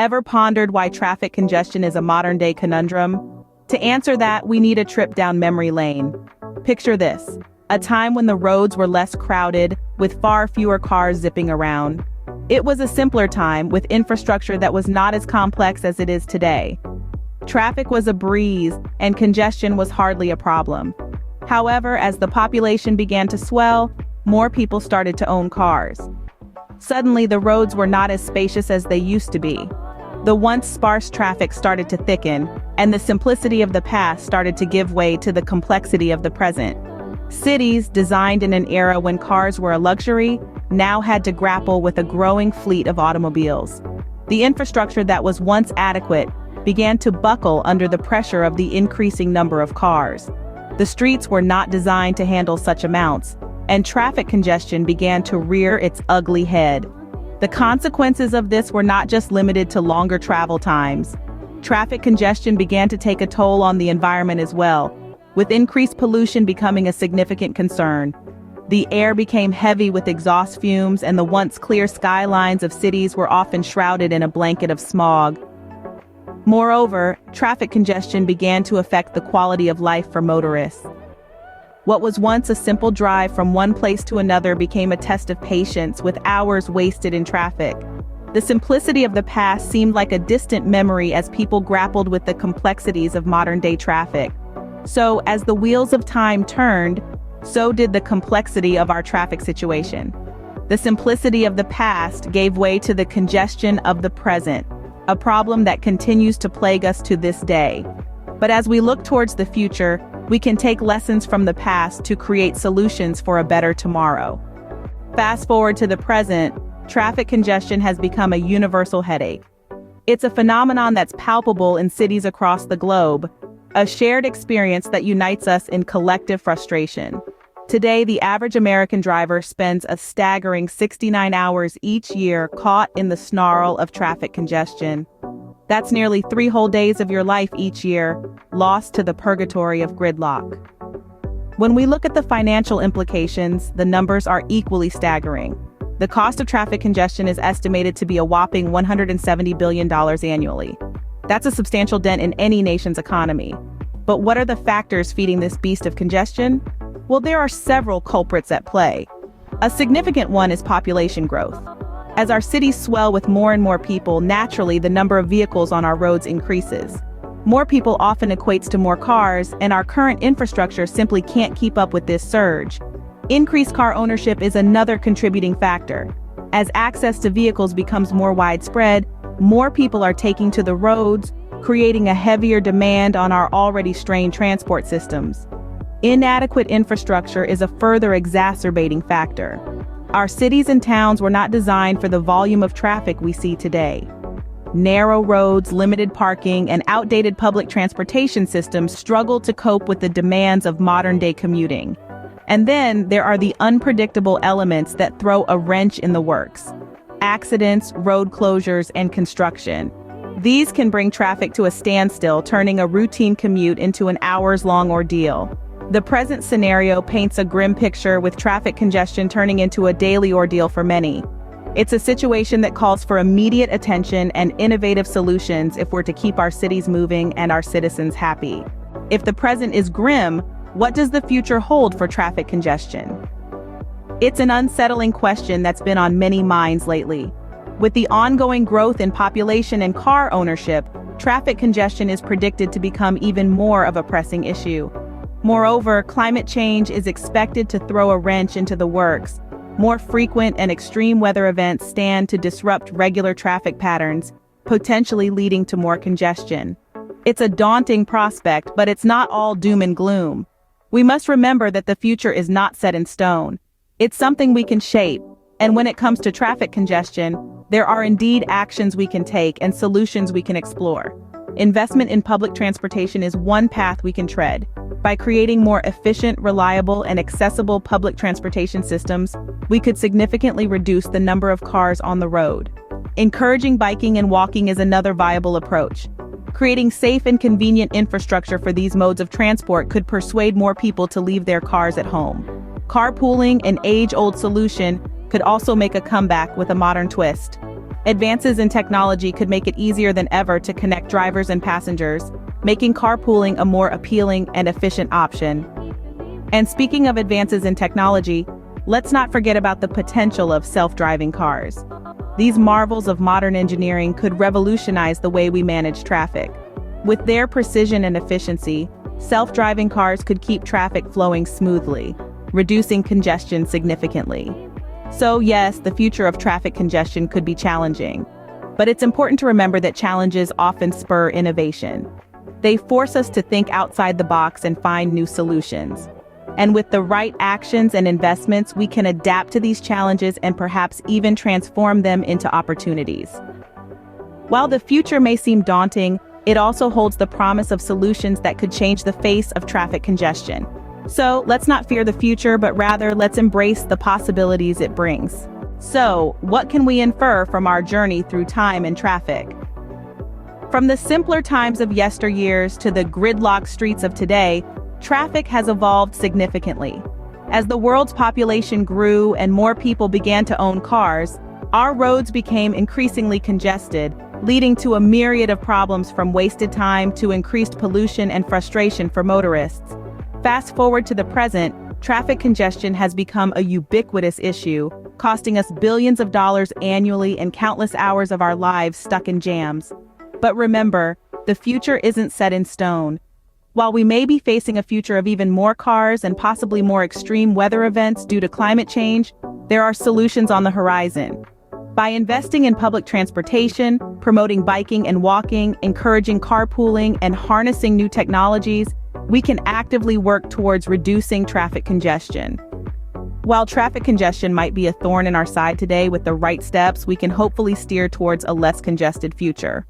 Ever pondered why traffic congestion is a modern-day conundrum? To answer that, we need a trip down memory lane. Picture this, a time when the roads were less crowded, with far fewer cars zipping around. It was a simpler time, with infrastructure that was not as complex as it is today. Traffic was a breeze, and congestion was hardly a problem. However, as the population began to swell, more people started to own cars. Suddenly, the roads were not as spacious as they used to be. The once sparse traffic started to thicken, and the simplicity of the past started to give way to the complexity of the present. Cities, designed in an era when cars were a luxury, now had to grapple with a growing fleet of automobiles. The infrastructure that was once adequate began to buckle under the pressure of the increasing number of cars. The streets were not designed to handle such amounts, and traffic congestion began to rear its ugly head. The consequences of this were not just limited to longer travel times. Traffic congestion began to take a toll on the environment as well, with increased pollution becoming a significant concern. The air became heavy with exhaust fumes, and the once clear skylines of cities were often shrouded in a blanket of smog. Moreover, traffic congestion began to affect the quality of life for motorists. What was once a simple drive from one place to another became a test of patience, with hours wasted in traffic. The simplicity of the past seemed like a distant memory as people grappled with the complexities of modern-day traffic. So, as the wheels of time turned, so did the complexity of our traffic situation. The simplicity of the past gave way to the congestion of the present, a problem that continues to plague us to this day. But as we look towards the future, we can take lessons from the past to create solutions for a better tomorrow. Fast forward to the present, traffic congestion has become a universal headache. It's a phenomenon that's palpable in cities across the globe, a shared experience that unites us in collective frustration. Today, the average American driver spends a staggering 69 hours each year caught in the snarl of traffic congestion. That's nearly 3 whole days of your life each year, lost to the purgatory of gridlock. When we look at the financial implications, the numbers are equally staggering. The cost of traffic congestion is estimated to be a whopping $170 billion annually. That's a substantial dent in any nation's economy. But what are the factors feeding this beast of congestion? Well, there are several culprits at play. A significant one is population growth. As our cities swell with more and more people, naturally the number of vehicles on our roads increases. More people often equates to more cars, and our current infrastructure simply can't keep up with this surge. Increased car ownership is another contributing factor. As access to vehicles becomes more widespread, more people are taking to the roads, creating a heavier demand on our already strained transport systems. Inadequate infrastructure is a further exacerbating factor. Our cities and towns were not designed for the volume of traffic we see today. Narrow roads, limited parking, and outdated public transportation systems struggle to cope with the demands of modern-day commuting. And then there are the unpredictable elements that throw a wrench in the works: accidents, road closures, and construction. These can bring traffic to a standstill, turning a routine commute into an hours-long ordeal. The present scenario paints a grim picture, with traffic congestion turning into a daily ordeal for many. It's a situation that calls for immediate attention and innovative solutions if we're to keep our cities moving and our citizens happy. If the present is grim, what does the future hold for traffic congestion? It's an unsettling question that's been on many minds lately. With the ongoing growth in population and car ownership, traffic congestion is predicted to become even more of a pressing issue. Moreover, climate change is expected to throw a wrench into the works. More frequent and extreme weather events stand to disrupt regular traffic patterns, potentially leading to more congestion. It's a daunting prospect, but it's not all doom and gloom. We must remember that the future is not set in stone. It's something we can shape, and when it comes to traffic congestion, there are indeed actions we can take and solutions we can explore. Investment in public transportation is one path we can tread. By creating more efficient, reliable, and accessible public transportation systems, we could significantly reduce the number of cars on the road. Encouraging biking and walking is another viable approach. Creating safe and convenient infrastructure for these modes of transport could persuade more people to leave their cars at home. Carpooling, an age-old solution, could also make a comeback with a modern twist. Advances in technology could make it easier than ever to connect drivers and passengers, making carpooling a more appealing and efficient option. And speaking of advances in technology, let's not forget about the potential of self-driving cars. These marvels of modern engineering could revolutionize the way we manage traffic. With their precision and efficiency, self-driving cars could keep traffic flowing smoothly, reducing congestion significantly. So yes, the future of traffic congestion could be challenging, but it's important to remember that challenges often spur innovation. They force us to think outside the box and find new solutions. And with the right actions and investments, we can adapt to these challenges and perhaps even transform them into opportunities. While the future may seem daunting, it also holds the promise of solutions that could change the face of traffic congestion. So let's not fear the future, but rather let's embrace the possibilities it brings. So, what can we infer from our journey through time and traffic? From the simpler times of yesteryears to the gridlocked streets of today, traffic has evolved significantly. As the world's population grew and more people began to own cars, our roads became increasingly congested, leading to a myriad of problems from wasted time to increased pollution and frustration for motorists. Fast forward to the present, traffic congestion has become a ubiquitous issue, costing us billions of dollars annually and countless hours of our lives stuck in jams. But remember, the future isn't set in stone. While we may be facing a future of even more cars and possibly more extreme weather events due to climate change, there are solutions on the horizon. By investing in public transportation, promoting biking and walking, encouraging carpooling, and harnessing new technologies, we can actively work towards reducing traffic congestion. While traffic congestion might be a thorn in our side today, with the right steps, we can hopefully steer towards a less congested future.